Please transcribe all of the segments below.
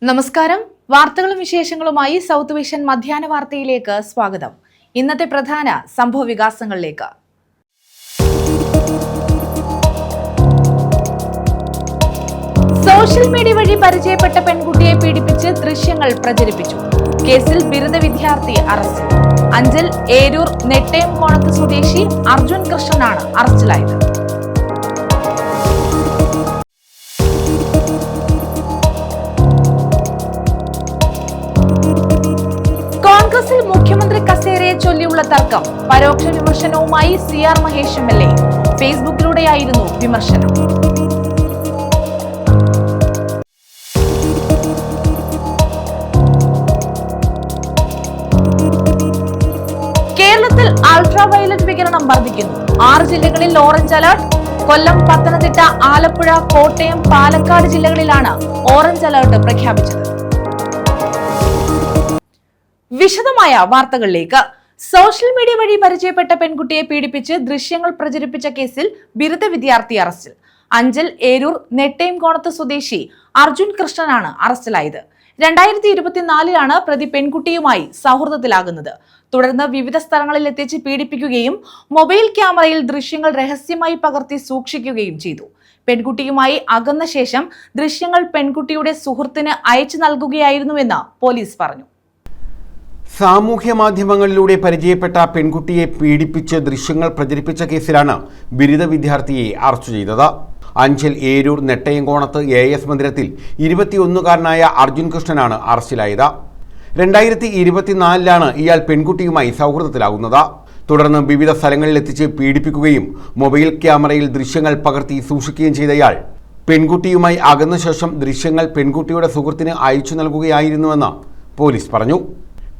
നമസ്കാരം. വാർത്തകളും വിശേഷങ്ങളുമായി സൗത്ത് വിഷൻ മധ്യാഹ്ന വാർത്തയിലേക്ക് സ്വാഗതം. ഇന്നത്തെ പ്രധാന സംഭവ വികാസങ്ങളിലേക്ക്. സോഷ്യൽ മീഡിയ വഴി പരിചയപ്പെട്ട പെൺകുട്ടിയെ പീഡിപ്പിച്ച് ദൃശ്യങ്ങൾ പ്രചരിപ്പിച്ചു. കേസിൽ ബിരുദ വിദ്യാർത്ഥി അറസ്റ്റിൽ. അഞ്ചൽ ഏരൂർ നെട്ടയംകോണത്ത് സ്വദേശി അർജുൻ കൃഷ്ണനാണ് അറസ്റ്റിലായത്. കോൺഗ്രസിൽ മുഖ്യമന്ത്രി കസേരയെ ചൊല്ലിയുള്ള തർക്കം. പരോക്ഷ വിമർശനവുമായി CR മഹേഷ് MLA. ഫേസ്ബുക്കിലൂടെയായിരുന്നു വിമർശനം. കേരളത്തിൽ അൾട്രാ വയലറ്റ് വികിരണം വർദ്ധിക്കുന്നു. 6 ജില്ലകളിൽ ഓറഞ്ച് അലർട്ട്. കൊല്ലം, പത്തനംതിട്ട, ആലപ്പുഴ, കോട്ടയം, പാലക്കാട് ജില്ലകളിലാണ് ഓറഞ്ച് അലർട്ട് പ്രഖ്യാപിച്ചത്. വിശദമായ വാർത്തകളിലേക്ക്. സോഷ്യൽ മീഡിയ വഴി പരിചയപ്പെട്ട പെൺകുട്ടിയെ പീഡിപ്പിച്ച് ദൃശ്യങ്ങൾ പ്രചരിപ്പിച്ച കേസിൽ ബിരുദ വിദ്യാർത്ഥി അറസ്റ്റിൽ. അഞ്ചൽ ഏരൂർ നെട്ടയംകോണത്ത് സ്വദേശി അർജുൻ കൃഷ്ണനാണ് അറസ്റ്റിലായത്. 2024 പ്രതി പെൺകുട്ടിയുമായി സൗഹൃദത്തിലാകുന്നത്. തുടർന്ന് വിവിധ സ്ഥലങ്ങളിൽ എത്തിച്ച് പീഡിപ്പിക്കുകയും മൊബൈൽ ക്യാമറയിൽ ദൃശ്യങ്ങൾ രഹസ്യമായി പകർത്തി സൂക്ഷിക്കുകയും ചെയ്തു. പെൺകുട്ടിയുമായി അകന്ന ശേഷം ദൃശ്യങ്ങൾ പെൺകുട്ടിയുടെ സുഹൃത്തിന് അയച്ചു നൽകുകയായിരുന്നുവെന്ന് പോലീസ് പറഞ്ഞു. സാമൂഹ്യ മാധ്യമങ്ങളിലൂടെ പരിചയപ്പെട്ട പെൺകുട്ടിയെ പീഡിപ്പിച്ച് ദൃശ്യങ്ങൾ പ്രചരിപ്പിച്ച കേസിലാണ് ബിരുദ വിദ്യാർത്ഥിയെ അറസ്റ്റ് ചെയ്തത്. അഞ്ചൽ ഏരൂർ നെട്ടയംകോണത്ത് AS മന്ദിരത്തിൽ 21കാരനായ അർജുൻ കൃഷ്ണനാണ് അറസ്റ്റിലായത്. 2024 ഇയാൾ പെൺകുട്ടിയുമായി സൗഹൃദത്തിലാകുന്നത്. തുടർന്ന് വിവിധ സ്ഥലങ്ങളിലെത്തിച്ച് പീഡിപ്പിക്കുകയും മൊബൈൽ ക്യാമറയിൽ ദൃശ്യങ്ങൾ പകർത്തി സൂക്ഷിക്കുകയും ചെയ്തയാൾ പെൺകുട്ടിയുമായി അകന്ന ശേഷം ദൃശ്യങ്ങൾ പെൺകുട്ടിയുടെ സുഹൃത്തിന് അയച്ചു നൽകുകയായിരുന്നുവെന്ന് പോലീസ് പറഞ്ഞു.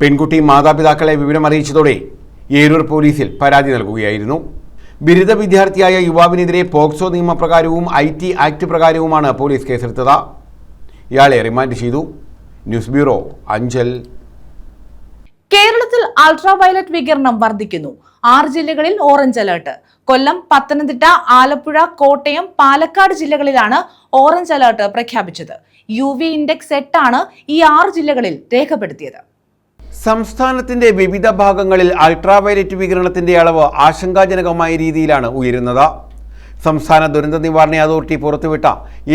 പെൺകുട്ടി മാതാപിതാക്കളെ വിവരമറിയിച്ചതോടെ ഏരൂർ പോലീസിൽ പരാതി നൽകുകയായിരുന്നു. ബിരുദ വിദ്യാർത്ഥിയായ യുവാവിനെതിരെ പോക്സോ നിയമപ്രകാരവും IT ആക്ട് പ്രകാരവുമാണ് പോലീസ് കേസെടുത്തത്. ഇയാളെ റിമാൻഡ് ചെയ്തു. News bureau, Anchal. കേരളത്തിൽ അൾട്രാ വയലറ്റ് വികിരണം വർദ്ധിക്കുന്നു. 6 ജില്ലകളിൽ ഓറഞ്ച് അലർട്ട്. കൊല്ലം, പത്തനംതിട്ട, ആലപ്പുഴ, കോട്ടയം, പാലക്കാട് ജില്ലകളിലാണ് ഓറഞ്ച് അലർട്ട് പ്രഖ്യാപിച്ചത്. UV ഇൻഡെക്സ് 8 ആണ് ഈ 6 ജില്ലകളിൽ രേഖപ്പെടുത്തിയത്. സംസ്ഥാനത്തിന്റെ വിവിധ ഭാഗങ്ങളിൽ അൾട്രാവയലറ്റ് വികിരണത്തിന്റെ അളവ് ആശങ്കാജനകമായ രീതിയിലാണ് ഉയരുന്നത്. സംസ്ഥാന ദുരന്ത നിവാരണ അതോറിറ്റി പുറത്തുവിട്ട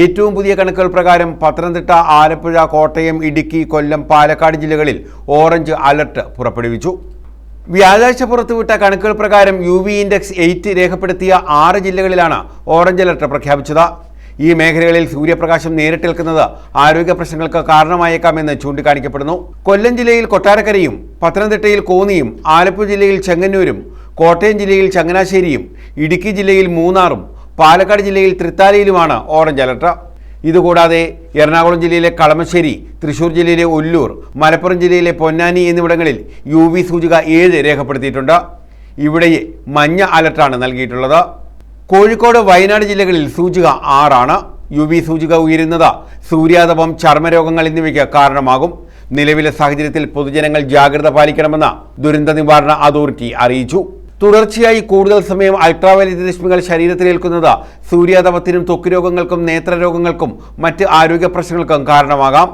ഏറ്റവും പുതിയ കണക്കുകൾ പ്രകാരം പത്തനംതിട്ട, ആലപ്പുഴ, കോട്ടയം, ഇടുക്കി, കൊല്ലം, പാലക്കാട് ജില്ലകളിൽ ഓറഞ്ച് അലർട്ട് പുറപ്പെടുവിച്ചു. വ്യാഴാഴ്ച പുറത്തുവിട്ട കണക്കുകൾ പ്രകാരം UV ഇൻഡെക്സ് 8 രേഖപ്പെടുത്തിയ 6 ജില്ലകളിലാണ് ഓറഞ്ച് അലർട്ട് പ്രഖ്യാപിച്ചത്. ഈ മേഖലകളിൽ സൂര്യപ്രകാശം നേരിട്ടേൽക്കുന്നത് ആരോഗ്യ പ്രശ്നങ്ങൾക്ക് കാരണമായേക്കാമെന്ന് ചൂണ്ടിക്കാണിക്കപ്പെടുന്നു. കൊല്ലം ജില്ലയിൽ കൊട്ടാരക്കരയും, പത്തനംതിട്ടയിൽ കോന്നിയും, ആലപ്പുഴ ജില്ലയിൽ ചെങ്ങന്നൂരും, കോട്ടയം ജില്ലയിൽ ചങ്ങനാശ്ശേരിയും, ഇടുക്കി ജില്ലയിൽ മൂന്നാറും, പാലക്കാട് ജില്ലയിൽ തൃത്താലയിലുമാണ് ഓറഞ്ച് അലർട്ട്. ഇതുകൂടാതെ എറണാകുളം ജില്ലയിലെ കളമശ്ശേരി, തൃശൂർ ജില്ലയിലെ ഒല്ലൂർ, മലപ്പുറം ജില്ലയിലെ പൊന്നാനി എന്നിവിടങ്ങളിൽ UV സൂചിക 7 രേഖപ്പെടുത്തിയിട്ടുണ്ട്. ഇവിടെ മഞ്ഞ അലർട്ടാണ് നൽകിയിട്ടുള്ളത്. കോഴിക്കോട്, വയനാട് ജില്ലകളിൽ സൂചിക 6 UV സൂചിക ഉയരുന്നത് സൂര്യാതപം, ചർമ്മരോഗങ്ങൾ എന്നിവയ്ക്ക് കാരണമാകും. നിലവിലെ സാഹചര്യത്തിൽ പൊതുജനങ്ങൾ ജാഗ്രത പാലിക്കണമെന്ന് ദുരന്ത നിവാരണ അതോറിറ്റി അറിയിച്ചു. തുടർച്ചയായി കൂടുതൽ സമയം അൾട്രാവയലറ്റ് രശ്മികൾ ശരീരത്തിലേൽക്കുന്നത് സൂര്യാതപത്തിനും ത്വക്ക് രോഗങ്ങൾക്കും നേത്രരോഗങ്ങൾക്കും മറ്റ് ആരോഗ്യ പ്രശ്നങ്ങൾക്കും കാരണമാകാം.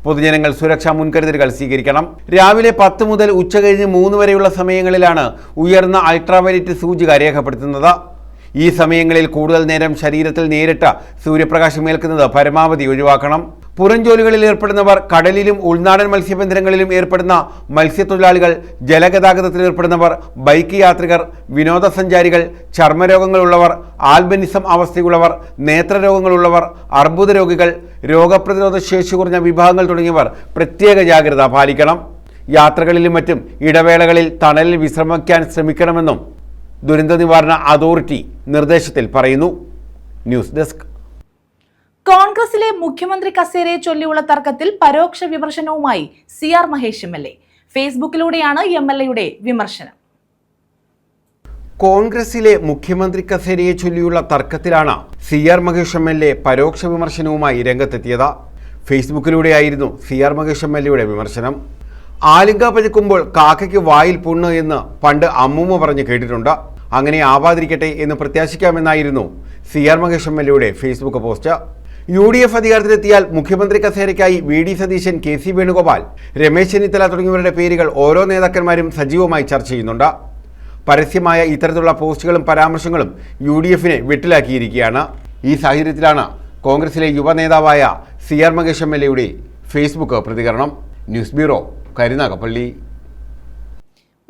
പൊതുജനങ്ങൾ സുരക്ഷാ മുൻകരുതലുകൾ സ്വീകരിക്കണം. രാവിലെ 10 മുതൽ ഉച്ചകഴിഞ്ഞ് 3 വരെയുള്ള സമയങ്ങളിലാണ് ഉയർന്ന അൾട്രാവയലറ്റ് സൂചിക രേഖപ്പെടുത്തുന്നത്. ഈ സമയങ്ങളിൽ കൂടുതൽ നേരം ശരീരത്തിൽ നേരിട്ട് സൂര്യപ്രകാശം ഏൽക്കുന്നത് പരമാവധി ഒഴിവാക്കണം. പുറം ജോലികളിൽ ഏർപ്പെടുന്നവർ, കടലിലും ഉൾനാടൻ മത്സ്യബന്ധനങ്ങളിലും ഏർപ്പെടുന്ന മത്സ്യത്തൊഴിലാളികൾ, ജലഗതാഗതത്തിൽ ഏർപ്പെടുന്നവർ, ബൈക്ക് യാത്രികർ, വിനോദസഞ്ചാരികൾ, ചർമ്മരോഗങ്ങളുള്ളവർ, ആൽബനിസം അവസ്ഥയുള്ളവർ, നേത്രരോഗങ്ങളുള്ളവർ, അർബുദ രോഗികൾ, രോഗപ്രതിരോധ ശേഷി കുറഞ്ഞ വിഭാഗങ്ങൾ തുടങ്ങിയവർ പ്രത്യേക ജാഗ്രത പാലിക്കണം. യാത്രകളിലും മറ്റും ഇടവേളകളിൽ തണലിൽ വിശ്രമിക്കാൻ ശ്രമിക്കണമെന്നും ദുരന്ത നിവാരണ അതോറിറ്റി നിർദ്ദേശത്തിൽ പറയുന്നു. News desk. കോൺഗ്രസിലെ മുഖ്യമന്ത്രി കസേരയെ ചൊല്ലിയുള്ള തർക്കത്തിൽ പരോക്ഷ വിമർശനവുമായി CR മഹേഷ് MLA. ഫേസ്ബുക്കിലൂടെയാണ് MLAയുടെ വിമർശനം. കോൺഗ്രസിലെ മുഖ്യമന്ത്രി കസേരയെ ചൊല്ലിയുള്ള തർക്കത്തിലാണ് CR മഹേഷ് MLA പരോക്ഷ വിമർശനവുമായി രംഗത്തെത്തിയത്. ഫേസ്ബുക്കിലൂടെയായിരുന്നു CR മഹേഷ് MLAയുടെ വിമർശനം. ആലിംഗ പഴുക്കുമ്പോൾ കാക്കയ്ക്ക് വായിൽ പുണ്ണ് എന്ന് പണ്ട് അമ്മൂമ്മ പറഞ്ഞു കേട്ടിട്ടുണ്ട്. അങ്ങനെ ആവാതിരിക്കട്ടെ എന്ന് പ്രത്യാശിക്കാമെന്നായിരുന്നു CR മഹേഷ് MLAയുടെ ഫേസ്ബുക്ക് പോസ്റ്റ്. UDF അധികാരത്തിലെത്തിയാൽ മുഖ്യമന്ത്രി കസേരയ്ക്കായി VD സതീശൻ, KC വേണുഗോപാൽ, രമേശ് ചെന്നിത്തല തുടങ്ങിയവരുടെ പേരുകൾ ഓരോ നേതാക്കന്മാരും സജീവമായി ചർച്ച ചെയ്യുന്നുണ്ട്. പരസ്യമായ ഇത്തരത്തിലുള്ള പോസ്റ്റുകളും പരാമർശങ്ങളും UDFനെ വെട്ടിലാക്കിയിരിക്കുകയാണ്. ഈ സാഹചര്യത്തിലാണ് കോൺഗ്രസിലെ യുവ നേതാവായ CR മകേഷ് MLAയുടെ ഫേസ്ബുക്ക് പ്രതികരണം. News bureau, Karunagappally.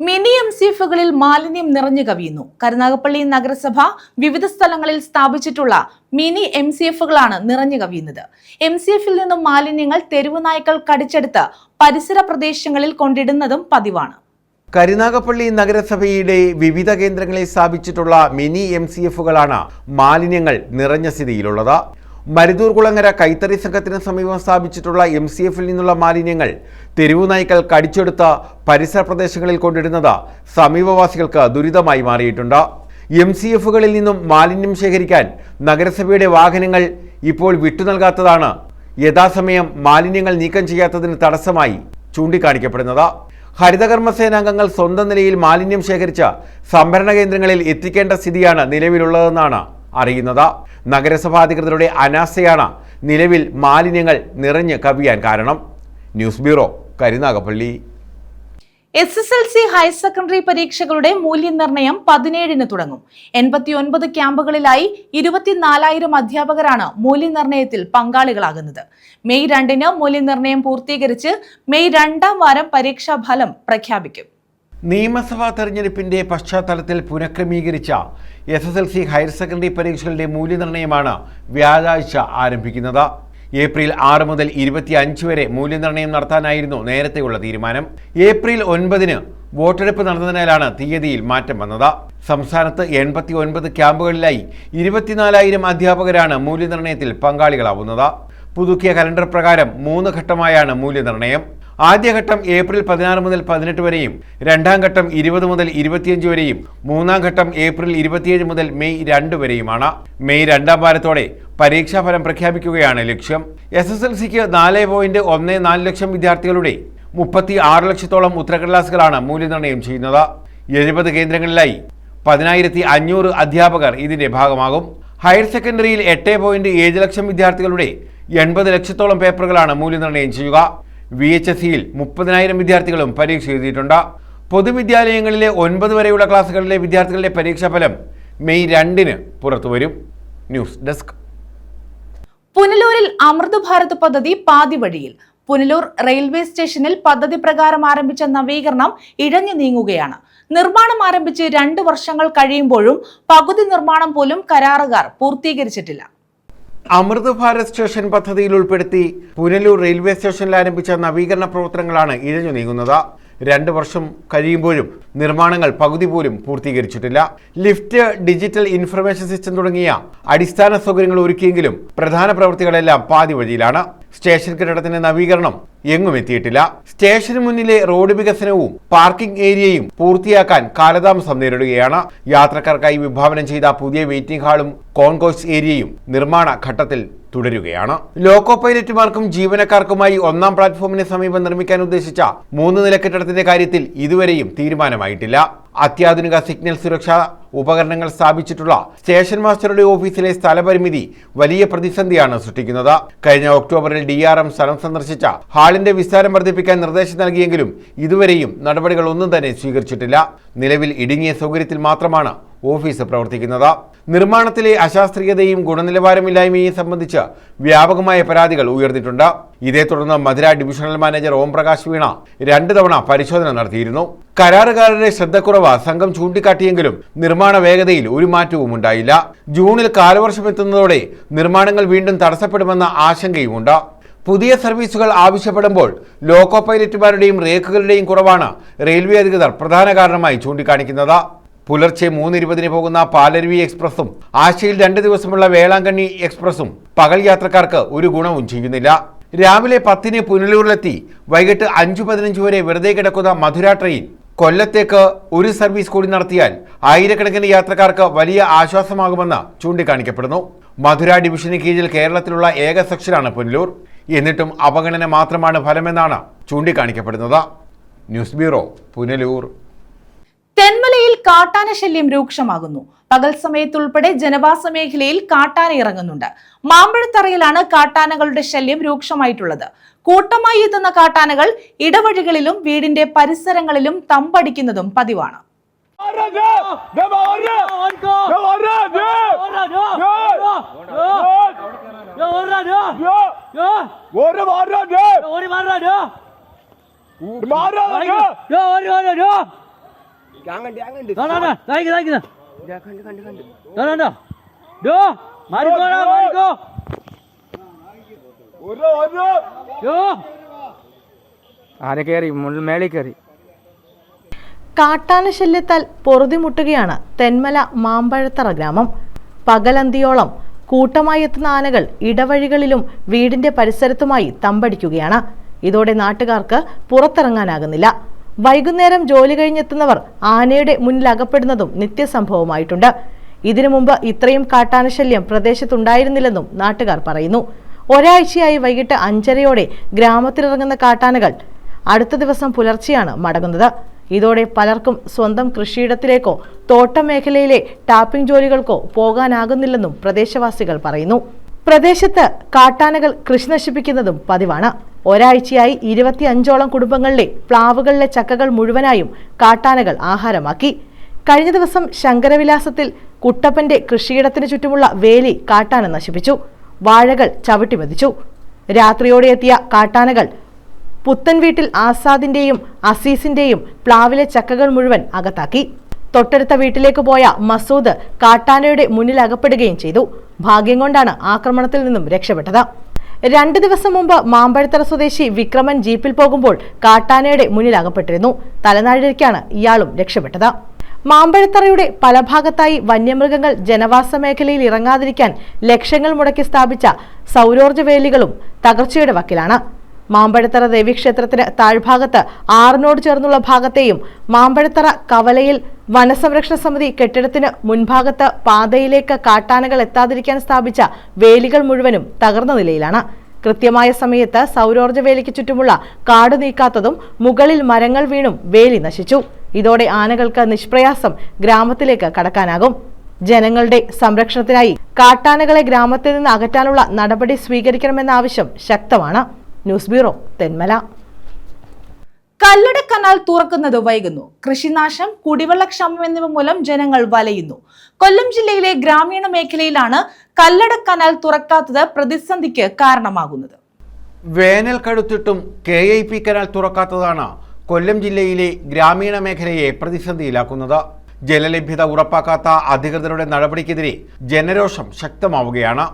മിനി MCFകളിൽ മാലിന്യം നിറഞ്ഞു കവിയുന്നു. കരുനാഗപ്പള്ളി നഗരസഭ വിവിധ സ്ഥലങ്ങളിൽ സ്ഥാപിച്ചിട്ടുള്ള മിനി MCFകളാണ് നിറഞ്ഞു കവിയുന്നത്. MCFിൽ നിന്നും മാലിന്യങ്ങൾ തെരുവു നായ്ക്കൾ കടിച്ചെടുത്ത് പരിസര പ്രദേശങ്ങളിൽ കൊണ്ടിടുന്നതും പതിവാണ്. കരുനാഗപ്പള്ളി നഗരസഭയുടെ വിവിധ കേന്ദ്രങ്ങളിൽ സ്ഥാപിച്ചിട്ടുള്ള മിനി MCFകളാണ് മാലിന്യങ്ങൾ നിറഞ്ഞ സ്ഥിതിയിലുള്ളത്. മരുതൂർ കുളങ്ങര കൈത്തറി സംഘത്തിന് സമീപം സ്ഥാപിച്ചിട്ടുള്ള MCFിൽ നിന്നുള്ള മാലിന്യങ്ങൾ തെരുവു നായ്ക്കൾ കടിച്ചെടുത്ത് പരിസര പ്രദേശങ്ങളിൽ കൊണ്ടിടുന്നത് സമീപവാസികൾക്ക് ദുരിതമായി മാറിയിട്ടുണ്ട്. MCFകളിൽ നിന്നും മാലിന്യം ശേഖരിക്കാൻ നഗരസഭയുടെ വാഹനങ്ങൾ ഇപ്പോൾ വിട്ടുനൽകാത്തതാണ് യഥാസമയം മാലിന്യങ്ങൾ നീക്കം ചെയ്യാത്തതിന് തടസ്സമായി ചൂണ്ടിക്കാണിക്കപ്പെടുന്നത്. ഹരിതകർമ്മസേനാംഗങ്ങൾ സ്വന്തം നിലയിൽ മാലിന്യം ശേഖരിച്ച് സംഭരണ കേന്ദ്രങ്ങളിൽ എത്തിക്കേണ്ട സ്ഥിതിയാണ് നിലവിലുള്ളതെന്നാണ് അറിയുന്നത്. നഗരസഭാ അധികൃതരുടെ അനാസ്ഥയാണ് നിലവിൽ മാലിന്യങ്ങൾ നിറഞ്ഞ് കവിയാൻ കാരണം. News bureau, Karunagappally. SSLC higher secondary പരീക്ഷകളുടെ മൂല്യനിർണ്ണയം 17-ന് തുടങ്ങും. 89 ക്യാമ്പുകളിലായി 24,000 അധ്യാപകരാണ് മൂല്യനിർണ്ണയത്തിൽ പങ്കാളികളാകുന്നത്. മെയ് 2-ന് മൂല്യനിർണ്ണയം പൂർത്തീകരിച്ച് മെയ് 2-ാം വാരം പരീക്ഷാ ഫലം പ്രഖ്യാപിക്കും. നിയമസഭാ തെരഞ്ഞെടുപ്പിന്റെ പശ്ചാത്തലത്തിൽ പുനഃക്രമീകരിച്ച SSLC ഹയർ സെക്കൻഡറി പരീക്ഷകളുടെ മൂല്യനിർണ്ണയമാണ് വ്യാഴാഴ്ച ആരംഭിക്കുന്നത്. ഏപ്രിൽ 6 മുതൽ 25 വരെ മൂല്യനിർണ്ണയം നടത്താനായിരുന്നു നേരത്തെയുള്ള തീരുമാനം. ഏപ്രിൽ 9-ന് വോട്ടെടുപ്പ് നടന്നതിനാലാണ് തീയതിയിൽ മാറ്റം വന്നത്. സംസ്ഥാനത്ത് 89 ക്യാമ്പുകളിലായി 24,000 അധ്യാപകരാണ് മൂല്യനിർണ്ണയത്തിൽ പങ്കാളികളാവുന്നത്. പുതുക്കിയ കലണ്ടർ പ്രകാരം 3 ഘട്ടമായാണ് മൂല്യനിർണ്ണയം. ആദ്യഘട്ടം ഏപ്രിൽ 16 മുതൽ 18 വരെയും, രണ്ടാം ഘട്ടം 20 മുതൽ 25 വരെയും, മൂന്നാം ഘട്ടം ഏപ്രിൽ 27 മുതൽ മെയ് 2 വരെയുമാണ്. മെയ് 2-ാം വാരത്തോടെ പരീക്ഷാഫലം പ്രഖ്യാപിക്കുകയാണ് ലക്ഷ്യം. SSLCക്ക് 4.14 ലക്ഷം വിദ്യാർത്ഥികളുടെ 36 ലക്ഷത്തോളം ഉത്തരക്കടലാസുകളാണ് മൂല്യനിർണ്ണയം ചെയ്യുന്നത്. 70 കേന്ദ്രങ്ങളിലായി 10,500 അധ്യാപകർ ഇതിന്റെ ഭാഗമാകും. ഹയർ സെക്കൻഡറിയിൽ 8.7 ലക്ഷം വിദ്യാർത്ഥികളുടെ 80 ലക്ഷത്തോളം പേപ്പറുകളാണ് മൂല്യനിർണ്ണയം ചെയ്യുക. VHSEയിൽ 30,000 വിദ്യാർത്ഥികളും പരീക്ഷ എഴുതിയിട്ടുണ്ട്. പൊതുവിദ്യാലയങ്ങളിലെ 9 വരെയുള്ള ക്ലാസുകളിലെ വിദ്യാർത്ഥികളുടെ പരീക്ഷാഫലം മെയ് 2-ന് പുറത്തുവരും. News desk. പുനലൂരിൽ അമൃത് ഭാരത് പദ്ധതി പാതി വഴിയിൽ. പുനലൂർ റെയിൽവേ സ്റ്റേഷനിൽ പദ്ധതി പ്രകാരം ആരംഭിച്ച നവീകരണം ഇഴഞ്ഞു നീങ്ങുകയാണ്. നിർമ്മാണം ആരംഭിച്ച് 2 വർഷങ്ങൾ കഴിയുമ്പോഴും പകുതി നിർമ്മാണം പോലും കരാറുകാർ പൂർത്തീകരിച്ചിട്ടില്ല. അമൃത് ഭാരത് സ്റ്റേഷൻ പദ്ധതിയിൽ ഉൾപ്പെടുത്തി പുനലൂർ റെയിൽവേ സ്റ്റേഷനിൽ ആരംഭിച്ച നവീകരണ പ്രവർത്തനങ്ങളാണ് ഇഴഞ്ഞു നീങ്ങുന്നത്. 2 വർഷം കഴിയുമ്പോഴും നിർമ്മാണങ്ങൾ പകുതി പോലും പൂർത്തീകരിച്ചിട്ടില്ല. ലിഫ്റ്റ്, ഡിജിറ്റൽ ഇൻഫർമേഷൻ സിസ്റ്റം തുടങ്ങിയ അടിസ്ഥാന സൗകര്യങ്ങൾ ഒരുക്കിയെങ്കിലും പ്രധാന പ്രവൃത്തികളെല്ലാം പാതി വഴിയിലാണ്. സ്റ്റേഷൻ കെട്ടിടത്തിന്റെ നവീകരണം എങ്ങും എത്തിയിട്ടില്ല. സ്റ്റേഷന് മുന്നിലെ റോഡ് വികസനവും പാർക്കിംഗ് ഏരിയയും പൂർത്തിയാക്കാൻ കാലതാമസം നേരിടുകയാണ്. യാത്രക്കാർക്കായി വിഭാവനം ചെയ്ത പുതിയ വെയിറ്റിംഗ് ഹാളും കോൺകോഴ്സ് ഏരിയയും നിർമ്മാണ ഘട്ടത്തിൽ തുടരുകയാണ്. ലോക്കോ പൈലറ്റുമാർക്കും ജീവനക്കാർക്കുമായി 1-ാം പ്ലാറ്റ്ഫോമിന് സമീപം നിർമ്മിക്കാൻ ഉദ്ദേശിച്ച 3 നില കെട്ടിടത്തിന്റെ കാര്യത്തിൽ ഇതുവരെയും തീരുമാനമായിട്ടില്ല. അത്യാധുനിക സിഗ്നൽ സുരക്ഷാ ഉപകരണങ്ങൾ സ്ഥാപിച്ചിട്ടുള്ള സ്റ്റേഷൻ മാസ്റ്ററുടെ ഓഫീസിലെ സ്ഥലപരിമിതി വലിയ പ്രതിസന്ധിയാണ് സൃഷ്ടിക്കുന്നത്. കഴിഞ്ഞ ഒക്ടോബറിൽ DRM സ്ഥലം സന്ദർശിച്ച ഹാളിന്റെ വിസ്താരം വർദ്ധിപ്പിക്കാൻ നിർദ്ദേശം നൽകിയെങ്കിലും ഇതുവരെയും നടപടികൾ ഒന്നും തന്നെ സ്വീകരിച്ചിട്ടില്ല. നിലവിൽ ഇടുങ്ങിയ സൗകര്യത്തിൽ മാത്രമാണ് ഓഫീസ് പ്രവർത്തിക്കുന്നത്. നിർമ്മാണത്തിലെ അശാസ്ത്രീയതയും ഗുണനിലവാരമില്ലായ്മയും സംബന്ധിച്ച് വ്യാപകമായ പരാതികൾ ഉയർന്നിട്ടുണ്ട്. ഇതേ തുടർന്ന് മധുര ഡിവിഷണൽ മാനേജർ ഓം പ്രകാശ് വീണ 2 തവണ പരിശോധന നടത്തിയിരുന്നു. കരാറുകാരുടെ ശ്രദ്ധക്കുറവ് സംഘം ചൂണ്ടിക്കാട്ടിയെങ്കിലും നിർമ്മാണ വേഗതയിൽ ഒരു മാറ്റവും ഉണ്ടായില്ല. ജൂണിൽ കാലവർഷം എത്തുന്നതോടെ നിർമ്മാണങ്ങൾ വീണ്ടും തടസ്സപ്പെടുമെന്ന ആശങ്കയുമുണ്ട്. പുതിയ സർവീസുകൾ ആവശ്യപ്പെടുമ്പോൾ ലോക്കോ പൈലറ്റുമാരുടെയും റേക്കുകളുടെയും കുറവാണ് റെയിൽവേ അധികൃതർ പ്രധാന കാരണമായി ചൂണ്ടിക്കാണിക്കുന്നത്. പുലർച്ചെ 3:20 പോകുന്ന പാലരുവി എക്സ്പ്രസും ആഴ്ചയിൽ 2 ദിവസമുള്ള വേളാങ്കണ്ണി എക്സ്പ്രസും പകൽ യാത്രക്കാർക്ക് ഒരു ഗുണവും ചെയ്യുന്നില്ല. രാവിലെ 10-ന് പുനലൂരിലെത്തി വൈകിട്ട് 5:15 വരെ വെറുതെ കിടക്കുന്ന മധുര ട്രെയിൻ കൊല്ലത്തേക്ക് ഒരു സർവീസ് കൂടി നടത്തിയാൽ ആയിരക്കണക്കിന് യാത്രക്കാർക്ക് വലിയ ആശ്വാസമാകുമെന്ന് ചൂണ്ടിക്കാണിക്കപ്പെടുന്നു. മധുര ഡിവിഷന് കീഴിൽ കേരളത്തിലുള്ള ഏക സെക്ഷനാണ് പുനലൂർ. എന്നിട്ടും അവഗണന മാത്രമാണ് ഫലമെന്നാണ് ചൂണ്ടിക്കാണിക്കപ്പെടുന്നത്. News bureau, Punalur. തെന്മലയിൽ കാട്ടാന ശല്യം രൂക്ഷമാകുന്നു. പകൽ സമയത്തുൾപ്പെടെ ജനവാസ മേഖലയിൽ കാട്ടാന ഇറങ്ങുന്നുണ്ട്. മാമ്പഴത്തറയിലാണ് കാട്ടാനകളുടെ ശല്യം രൂക്ഷമായിട്ടുള്ളത്. കൂട്ടമായി എത്തുന്ന കാട്ടാനകൾ ഇടവഴികളിലും വീടിന്റെ പരിസരങ്ങളിലും തമ്പടിക്കുന്നതും പതിവാണ്. ആന കയറി മേളിൽ കയറി. കാട്ടാന ശല്യത്താൽ പൊറുതിമുട്ടുകയാണ് തെന്മല മാമ്പഴത്തറ ഗ്രാമം. പകലന്തിയോളം കൂട്ടമായി എത്തുന്ന ആനകൾ ഇടവഴികളിലും വീടിന്റെ പരിസരത്തുമായി തമ്പടിക്കുകയാണ്. ഇതോടെ നാട്ടുകാർക്ക് പുറത്തിറങ്ങാനാകുന്നില്ല. വൈകുന്നേരം ജോലി കഴിഞ്ഞെത്തുന്നവർ ആനയുടെ മുന്നിൽ അകപ്പെടുന്നതും നിത്യസംഭവമായിട്ടുണ്ട്. ഇതിനു മുമ്പ് ഇത്രയും കാട്ടാന ശല്യം പ്രദേശത്തുണ്ടായിരുന്നില്ലെന്നും നാട്ടുകാർ പറയുന്നു. ഒരാഴ്ചയായി വൈകിട്ട് 5:30 ഗ്രാമത്തിലിറങ്ങുന്ന കാട്ടാനകൾ അടുത്ത ദിവസം പുലർച്ചെയാണ് മടങ്ങുന്നത്. ഇതോടെ പലർക്കും സ്വന്തം കൃഷിയിടത്തിലേക്കോ തോട്ടം മേഖലയിലെ ടാപ്പിംഗ് ജോലികൾക്കോ പോകാനാകുന്നില്ലെന്നും പ്രദേശവാസികൾ പറയുന്നു. പ്രദേശത്ത് കാട്ടാനകൾ കൃഷി നശിപ്പിക്കുന്നതും പതിവാണ്. ഒരാഴ്ചയായി 25ഓളം കുടുംബങ്ങളിലെ പ്ലാവുകളിലെ ചക്കകൾ മുഴുവനായും കാട്ടാനകൾ ആഹാരമാക്കി. കഴിഞ്ഞ ദിവസം ശങ്കരവിലാസത്തിൽ കുട്ടപ്പന്റെ കൃഷിയിടത്തിന് ചുറ്റുമുള്ള വേലി കാട്ടാന നശിപ്പിച്ചു. വാഴകൾ ചവിട്ടിമെതിച്ചു. രാത്രിയോടെ എത്തിയ കാട്ടാനകൾ പുത്തൻ വീട്ടിൽ ആസാദിന്റെയും അസീസിന്റെയും പ്ലാവിലെ ചക്കകൾ മുഴുവൻ അകത്താക്കി. തൊട്ടടുത്ത വീട്ടിലേക്ക് പോയ മസൂദ് കാട്ടാനയുടെ മുന്നിൽ അകപ്പെടുകയും ചെയ്തു. ഭാഗ്യം കൊണ്ടാണ് ആക്രമണത്തിൽ നിന്നും രക്ഷപ്പെട്ടത്. 2 ദിവസം മുമ്പ് മാമ്പഴത്തറ സ്വദേശി വിക്രമൻ ജീപ്പിൽ പോകുമ്പോൾ കാട്ടാനയുടെ മുന്നിൽ അകപ്പെട്ടിരുന്നു. തലനാഴിക്കാണ് ഇയാളും രക്ഷപ്പെട്ടത്. മാമ്പഴത്തറയുടെ പല ഭാഗത്തായി വന്യമൃഗങ്ങൾ ജനവാസ മേഖലയിൽ ഇറങ്ങാതിരിക്കാൻ ലക്ഷങ്ങൾ മുടക്കി സ്ഥാപിച്ച സൗരോർജ്ജ വേലികളും തകർച്ചയുടെ വക്കിലാണ്. മാമ്പഴത്തറ ദേവീക്ഷേത്രത്തിന് താഴ്ഭാഗത്ത് ആറിനോട് ചേർന്നുള്ള ഭാഗത്തെയും മാമ്പഴത്തറ കവലയിൽ വനസംരക്ഷണ സമിതി കെട്ടിടത്തിന് മുൻഭാഗത്ത് പാതയിലേക്ക് കാട്ടാനകൾ എത്താതിരിക്കാൻ സ്ഥാപിച്ച വേലികൾ മുഴുവനും തകർന്ന നിലയിലാണ്. കൃത്യമായ സമയത്ത് സൗരോർജ്ജ വേലിക്ക് ചുറ്റുമുള്ള കാട് നീക്കാത്തതും മുകളിൽ മരങ്ങൾ വീണും വേലി നശിച്ചു. ഇതോടെ ആനകൾക്ക് നിഷ്പ്രയാസം ഗ്രാമത്തിലേക്ക് കടക്കാനാകും. ജനങ്ങളുടെ സംരക്ഷണത്തിനായി കാട്ടാനകളെ ഗ്രാമത്തിൽ നിന്ന് അകറ്റാനുള്ള നടപടി സ്വീകരിക്കണമെന്ന ആവശ്യം ശക്തമാണ്. News bureau, Thenmala. Kallada canal തുറക്കുന്നത് വൈകുന്നു. കൃഷിനാശം, കുടിവെള്ളക്ഷാമം എന്നിവ മൂലം ജനങ്ങൾ വലയുന്നു. കൊല്ലം ജില്ലയിലെ ഗ്രാമീണ മേഖലയിലാണ് കല്ലട കനാൽ തുറക്കാത്തത് പ്രതിസന്ധിക്ക് കാരണമാകുന്നത്. വേനൽ കടുത്തിട്ടും KIP കനാൽ തുറക്കാത്തതാണ് കൊല്ലം ജില്ലയിലെ ഗ്രാമീണ മേഖലയെ പ്രതിസന്ധിയിലാക്കുന്നത്. ജലലഭ്യത ഉറപ്പാക്കാത്ത അധികൃതരുടെ നടപടിക്കെതിരെ ജനരോഷം ശക്തമാവുകയാണ്.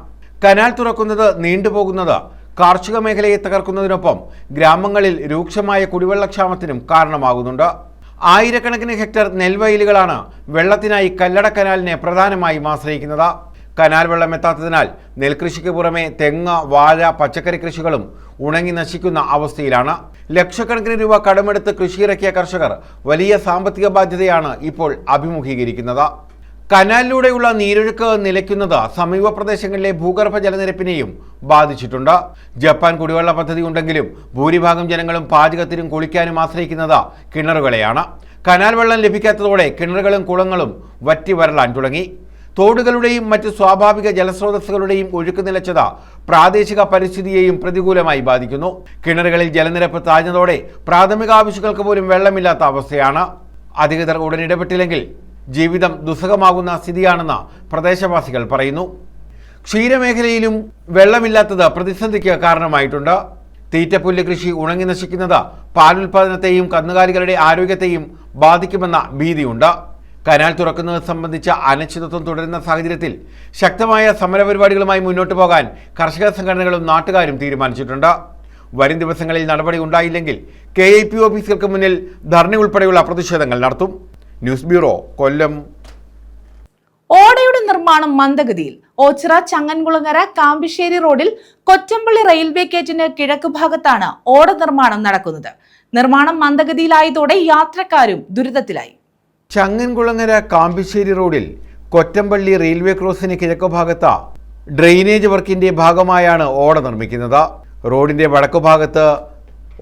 കനാൽ തുറക്കുന്നത് നീണ്ടുപോകുന്നത് കാർഷിക മേഖലയെ തകർക്കുന്നതിനൊപ്പം ഗ്രാമങ്ങളിൽ രൂക്ഷമായ കുടിവെള്ളക്ഷാമത്തിനും കാരണമാകുന്നുണ്ട്. ആയിരക്കണക്കിന് ഹെക്ടർ നെൽവയലുകളാണ് വെള്ളത്തിനായി കല്ലട കനാലിനെ പ്രധാനമായും ആശ്രയിക്കുന്നത്. കനാൽ വെള്ളം എത്താത്തതിനാൽ നെൽകൃഷിക്ക് പുറമെ തെങ്ങ്, വാഴ, പച്ചക്കറി കൃഷികളും ഉണങ്ങി നശിക്കുന്ന അവസ്ഥയിലാണ്. ലക്ഷക്കണക്കിന് രൂപ കടമെടുത്ത് കൃഷിയിറക്കിയ കർഷകർ വലിയ സാമ്പത്തിക ബാധ്യതയാണ് ഇപ്പോൾ അഭിമുഖീകരിക്കുന്നത്. കനാലിലൂടെയുള്ള നീരൊഴുക്ക് നിലയ്ക്കുന്നത് സമീപ പ്രദേശങ്ങളിലെ ഭൂഗർഭ ജലനിരപ്പിനെയും ബാധിച്ചിട്ടുണ്ട്. ജപ്പാൻ കുടിവെള്ള പദ്ധതി ഉണ്ടെങ്കിലും ഭൂരിഭാഗം ജനങ്ങളും പാചകത്തിനും കുളിക്കാനും ആശ്രയിക്കുന്നത് കിണറുകളെയാണ്. കനാൽ വെള്ളം ലഭിക്കാത്തതോടെ കിണറുകളും കുളങ്ങളും വറ്റി വരളാൻ തുടങ്ങി. തോടുകളുടെയും മറ്റ് സ്വാഭാവിക ജലസ്രോതസ്സുകളുടെയും ഒഴുക്ക് നിലച്ചത് പ്രാദേശിക പരിസ്ഥിതിയെയും പ്രതികൂലമായി ബാധിക്കുന്നു. കിണറുകളിൽ ജലനിരപ്പ് താഴ്ന്നതോടെ പ്രാഥമിക ആവശ്യങ്ങൾക്ക് പോലും വെള്ളമില്ലാത്ത അവസ്ഥയാണ്. അധികൃതർ ഉടൻ ഇടപെട്ടില്ലെങ്കിൽ ജീവിതം ദുസ്സഹമാകുന്ന സ്ഥിതിയാണെന്ന് പ്രദേശവാസികൾ പറയുന്നു. ക്ഷീരമേഖലയിലും വെള്ളമില്ലാത്തത് പ്രതിസന്ധിക്ക് കാരണമായിട്ടുണ്ട്. തീറ്റപ്പുല്ല് കൃഷി ഉണങ്ങി നശിക്കുന്നത് പാലുൽപാദനത്തെയും കന്നുകാലികളുടെ ആരോഗ്യത്തെയും ബാധിക്കുമെന്ന ഭീതിയുണ്ട്. കനാൽ തുറക്കുന്നത് സംബന്ധിച്ച അനിശ്ചിതത്വം തുടരുന്ന സാഹചര്യത്തിൽ ശക്തമായ സമരപരിപാടികളുമായി മുന്നോട്ടു പോകാൻ കർഷക സംഘടനകളും നാട്ടുകാരും തീരുമാനിച്ചിട്ടുണ്ട്. വരും ദിവസങ്ങളിൽ നടപടി ഉണ്ടായില്ലെങ്കിൽ KIP ഓഫീസുകൾക്ക് മുന്നിൽ ധർണ ഉൾപ്പെടെയുള്ള പ്രതിഷേധങ്ങൾ നടത്തും. ന്യൂസ് ബ്യൂറോ, കൊല്ലം. ഓടയുടെ നിർമ്മാണം മന്ദഗതിയിൽ. ഓച്ചിറ ചങ്ങൻകുളങ്ങര കാമ്പിശ്ശേരി റോഡിൽ കൊറ്റമ്പള്ളി റെയിൽവേ ഗേറ്റിന് കിഴക്ക് ഭാഗത്താണ് ഓട നിർമ്മാണം നടക്കുന്നത്. നിർമ്മാണം മന്ദഗതിയിലായതോടെ യാത്രക്കാരും ദുരിതത്തിലായി. ചങ്ങൻകുളങ്ങര കാമ്പിശ്ശേരി റോഡിൽ കൊറ്റമ്പള്ളി റെയിൽവേ ക്രോസിന് കിഴക്ക് ഭാഗത്ത് ഡ്രെയിനേജ് വർക്കിന്റെ ഭാഗമായാണ് ഓട നിർമ്മിക്കുന്നത്. റോഡിന്റെ വടക്കുഭാഗത്ത്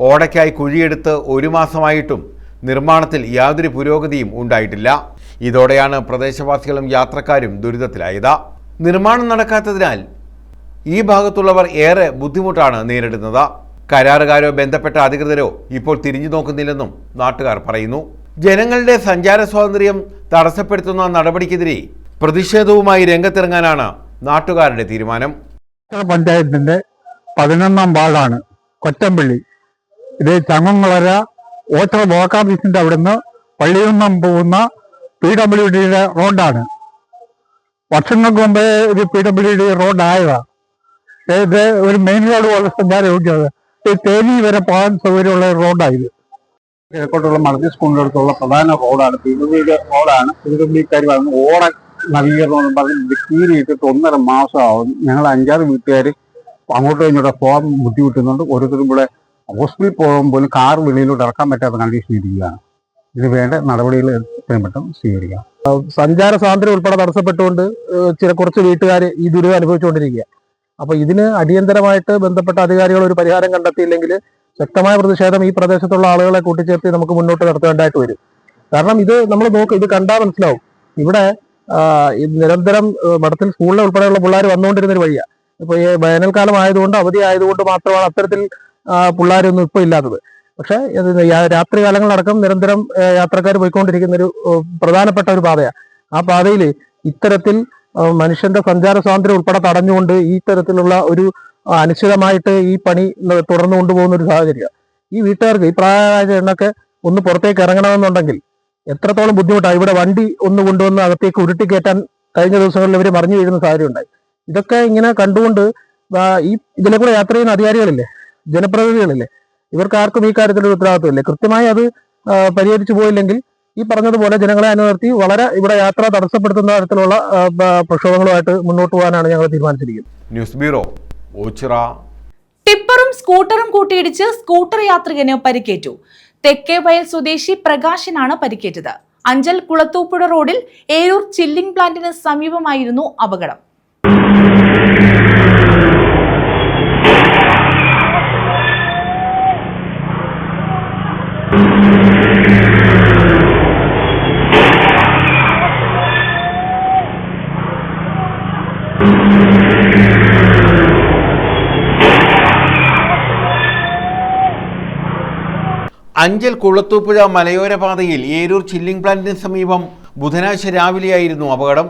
ഓടയ്ക്കായി കുഴിയെടുത്ത് 1 മാസമായിട്ടും നിർമ്മാണത്തിൽ യാതൊരു പുരോഗതിയും ഉണ്ടായിട്ടില്ല. ഇതോടെയാണ് പ്രദേശവാസികളും യാത്രക്കാരും ദുരിതത്തിലായത്. നിർമ്മാണം നടക്കാത്തതിനാൽ ഈ ഭാഗത്തുള്ളവർ ഏറെ ബുദ്ധിമുട്ടാണ് നേരിടുന്നത്. കരാറുകാരോ ബന്ധപ്പെട്ട അധികൃതരോ ഇപ്പോൾ തിരിഞ്ഞു നോക്കുന്നില്ലെന്നും നാട്ടുകാർ പറയുന്നു. ജനങ്ങളുടെ സഞ്ചാര സ്വാതന്ത്ര്യം തടസ്സപ്പെടുത്തുന്ന നടപടിക്കെതിരെ പ്രതിഷേധവുമായി രംഗത്തിറങ്ങാനാണ് നാട്ടുകാരുടെ തീരുമാനം. പഞ്ചായത്തിന്റെ 11ാം വാർഡാണ് കൊറ്റമ്പള്ളി. ഇത് ചങ്ങങ്ങളര ഓച്ചറ ബ്ലോക്ക് ഓഫീസിന്റെ അവിടുന്ന് പള്ളിയുന്നം പോകുന്ന PWDയുടെ റോഡാണ്. വർഷങ്ങൾക്ക് മുമ്പേ ഒരു PWD റോഡായതാണ്. ഇത് ഒരു മെയിൻ റോഡ് പോലെ സഞ്ചാര യോഗ്യത. ഈ തേനി വരെ പോകാൻ സൗകര്യമുള്ള റോഡായത്. കിഴക്കോട്ടുള്ള മടത്തി സ്കൂളിൻ്റെ അടുത്തുള്ള പ്രധാന റോഡാണ്. PWD റോഡാണ്. PWDക്കാർ പറഞ്ഞ് ഓട നവീകരണം എന്ന് പറഞ്ഞ് കീറിയിട്ടിട്ട് 1.5 മാസമാവും. ഞങ്ങൾ 5-6 വീട്ടുകാർ അങ്ങോട്ടും ഇങ്ങോട്ടും പോകാൻ ബുദ്ധിമുട്ടുന്നുണ്ട്. ഓരോരുത്തരും ഇവിടെ ഹോസ്പിറ്റലിൽ പോകുമ്പോഴും കാർ വെളിയിലോട്ട് ഇറക്കാൻ പറ്റാത്ത കണ്ടീഷൻ ഇരിക്കുകയാണ്. ഇത് വേണ്ട നടപടികൾ എത്രയും പെട്ടെന്ന് സ്വീകരിക്കാം. സഞ്ചാര സ്വാതന്ത്ര്യം ഉൾപ്പെടെ തടസ്സപ്പെട്ടുകൊണ്ട് കുറച്ച് വീട്ടുകാർ ഈ ദുരിതം അനുഭവിച്ചുകൊണ്ടിരിക്കുക. അപ്പൊ ഇതിന് അടിയന്തരമായിട്ട് ബന്ധപ്പെട്ട അധികാരികൾ ഒരു പരിഹാരം കണ്ടെത്തിയില്ലെങ്കിൽ ശക്തമായ പ്രതിഷേധം ഈ പ്രദേശത്തുള്ള ആളുകളെ കൂട്ടിച്ചേർത്ത് നമുക്ക് മുന്നോട്ട് നടത്തേണ്ടതായിട്ട് വരും. കാരണം ഇത് നമ്മൾ ഇത് കണ്ടാൽ മനസ്സിലാവും. ഇവിടെ നിരന്തരം മഠത്തിൽ സ്കൂളിലെ ഉൾപ്പെടെയുള്ള പിള്ളേർ വന്നുകൊണ്ടിരുന്ന ഒരു വഴിയാണ്. ഇപ്പൊ ഈ വേനൽക്കാലം ആയതുകൊണ്ട് അവധി ആയതുകൊണ്ട് മാത്രമാണ് അത്തരത്തിൽ പിള്ളേരൊന്നും ഇപ്പൊ ഇല്ലാത്തത്. പക്ഷെ രാത്രി കാലങ്ങളടക്കം നിരന്തരം യാത്രക്കാർ പോയിക്കൊണ്ടിരിക്കുന്ന ഒരു പ്രധാനപ്പെട്ട ഒരു പാതയാണ്. ആ പാതയിൽ ഇത്തരത്തിൽ മനുഷ്യന്റെ സഞ്ചാര സ്വാതന്ത്ര്യം ഉൾപ്പെടെ തടഞ്ഞുകൊണ്ട് ഈ തരത്തിലുള്ള ഒരു അനിശ്ചിതമായിട്ട് ഈ പണി തുടർന്നു കൊണ്ടുപോകുന്ന ഒരു സാഹചര്യം. ഈ വീട്ടുകാർക്ക് ഈ പ്രായമായ എണ്ണൊക്കെ ഒന്ന് പുറത്തേക്ക് ഇറങ്ങണമെന്നുണ്ടെങ്കിൽ എത്രത്തോളം ബുദ്ധിമുട്ടാണ്. ഇവിടെ വണ്ടി ഒന്ന് കൊണ്ടുവന്ന് അകത്തേക്ക് ഉരുട്ടിക്കയറ്റാൻ കഴിഞ്ഞ ദിവസങ്ങളിൽ ഇവർ മറിഞ്ഞു വീഴുന്ന സാഹചര്യം ഉണ്ടായി. ഇതൊക്കെ ഇങ്ങനെ കണ്ടുകൊണ്ട് ഇതിലെ കൂടെ യാത്ര ചെയ്യുന്ന അധികാരികളില്ലേ, ജനപ്രതിനിധികളില്ലേ, ഇവർക്ക് ആർക്കും ഈ കാര്യത്തിലൊരു ഉത്തരവാദിത്വമില്ലേ. കൃത്യമായി അത് പരിഹരിച്ചു പോയില്ലെങ്കിൽ ഈ പറഞ്ഞതുപോലെ ജനങ്ങളെ അനുവർത്തി വളരെ ഇവിടെ യാത്ര തടസ്സപ്പെടുത്തുന്ന തരത്തിലുള്ള പ്രക്ഷോഭങ്ങളുമായിട്ട് മുന്നോട്ട് പോകാനാണ് ഞങ്ങൾ തീരുമാനിച്ചിരിക്കുന്നത്. News bureau, Ochira. ടിപ്പറും സ്കൂട്ടറും കൂട്ടിയിടിച്ച് സ്കൂട്ടർ യാത്രികന് പരിക്കേറ്റു. തെക്കേവയൽ സ്വദേശി പ്രകാശിനാണ് പരിക്കേറ്റത്. അഞ്ചൽ കുളത്തൂപ്പുഴ റോഡിൽ ഏരൂർ ചില്ലിംഗ് പ്ലാന്റിന് സമീപമായിരുന്നു അപകടം. അഞ്ചൽ കുളത്തൂപ്പുഴ മലയോര പാതയിൽ ഏരൂർ ചില്ലിംഗ് പ്ലാന്റിന് സമീപം ബുധനാഴ്ച രാവിലെയായിരുന്നു അപകടം.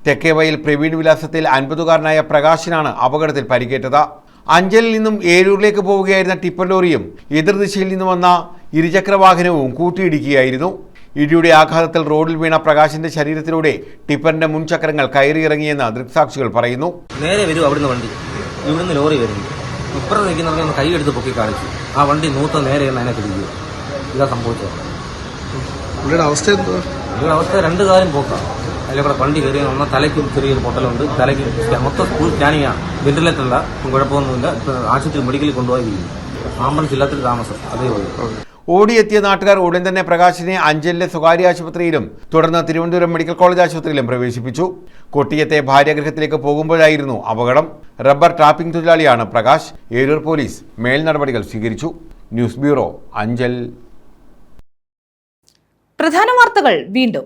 തെക്കേവയൽ പ്രവീൺ വിലാസത്തിൽ 50-കാരനായ പ്രകാശിനാണ് അപകടത്തിൽ പരിക്കേറ്റത്. അഞ്ചലിൽ നിന്നും ഏരൂരിലേക്ക് പോവുകയായിരുന്ന ടിപ്പർ ലോറിയും എതിർദിശയിൽ നിന്ന് വന്ന ഇരുചക്രവാഹനവും കൂട്ടിയിടിക്കുകയായിരുന്നു. ഇടിയുടെ ആഘാതത്തിൽ റോഡിൽ വീണ പ്രകാശിന്റെ ശരീരത്തിലൂടെ ടിപ്പറിന്റെ മുൻചക്രങ്ങൾ കയറിയിറങ്ങിയെന്ന് ദൃക്സാക്ഷികൾ പറയുന്നു. നേരെ വരും അവിടുന്ന് വണ്ടി, ഇവിടുന്ന് ലോറി വരുന്നു. ഇപ്പുറം നിൽക്കുന്നവരെ കൈ എടുത്ത് പൊക്കി കാണിച്ചു. ആ വണ്ടി നൂത്ത നേരെ അതിനെ പിടിക്കുക. ഇതാ സംഭവിച്ചത്. പുള്ളിയുടെ അവസ്ഥ എന്തോ? പുള്ളിയുടെ അവസ്ഥ 2 കാര്യം പോക്കാം. അതിലെ കൂടെ വണ്ടി കയറി ഒന്നാൽ തലയ്ക്കും ചെറിയൊരു പൊട്ടലുണ്ട്. തലയ്ക്ക് മൊത്തം ഫുൾ സ്കാനിങ്ങാണ്. വെന്റിലേറ്ററല്ല, കുഴപ്പമൊന്നുമില്ല. ആശുപത്രി മെഡിക്കലിൽ കൊണ്ടുപോയി. ആംബുലൻസ് ഇല്ലാത്തൊരു താമസം അതേപോലെ. ഓടിയെത്തിയ നാട്ടുകാർ ഉടൻ തന്നെ പ്രകാശിനെ അഞ്ചലിലെ സ്വകാര്യ ആശുപത്രിയിലും തുടർന്ന് തിരുവനന്തപുരം മെഡിക്കൽ കോളേജ് ആശുപത്രിയിലും പ്രവേശിപ്പിച്ചു. കൊട്ടിയത്തെ ഭാര്യാഗൃഹത്തിലേക്ക് പോകുമ്പോഴായിരുന്നു അപകടം. റബ്ബർ ടാപ്പിംഗ് തൊഴിലാളിയാണ് പ്രകാശ്. ഏരൂർ പോലീസ് മേൽ നടപടികൾ സ്വീകരിച്ചു. News bureau, Anchal. പ്രധാന വാർത്തകൾ വീണ്ടും.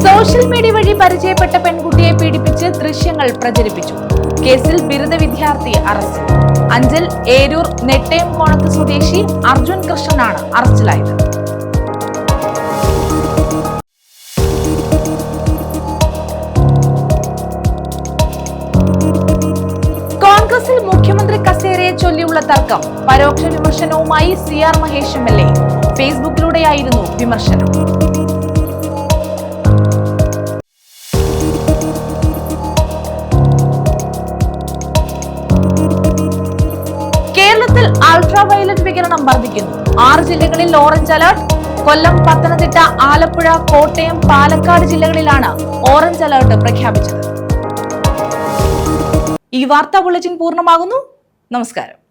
സോഷ്യൽ മീഡിയ വഴി പരിചയപ്പെട്ട പെൺകുട്ടിയെ പീഡിപ്പിച്ച് ദൃശ്യങ്ങൾ പ്രചരിപ്പിച്ചു. കേസിൽ ബിരുദ വിദ്യാർത്ഥി അറസ്റ്റിൽ. അഞ്ചൽ ഏരൂർ നെട്ടയംകോണത്ത് സ്വദേശി അർജുൻ കൃഷ്ണനാണ് അറസ്റ്റിലായത്. കോൺഗ്രസിൽ മുഖ്യമന്ത്രി കസേരയെ ചൊല്ലിയുള്ള തർക്കം. പരോക്ഷ വിമർശനവുമായി CR മഹേഷ് MLA. ഫേസ്ബുക്കിലൂടെയായിരുന്നു വിമർശനം. കേരളത്തിൽ അൾട്രാ വയലറ്റ് വികിരണം വർദ്ധിക്കുന്നു. 6 ജില്ലകളിൽ ഓറഞ്ച് അലർട്ട്. കൊല്ലം, പത്തനംതിട്ട, ആലപ്പുഴ, കോട്ടയം, പാലക്കാട് ജില്ലകളിലാണ് ഓറഞ്ച് അലർട്ട് പ്രഖ്യാപിച്ചത്. ഈ വാർത്താ ബുള്ളറ്റിൻ പൂർണ്ണമാകുന്നു. നമസ്കാരം.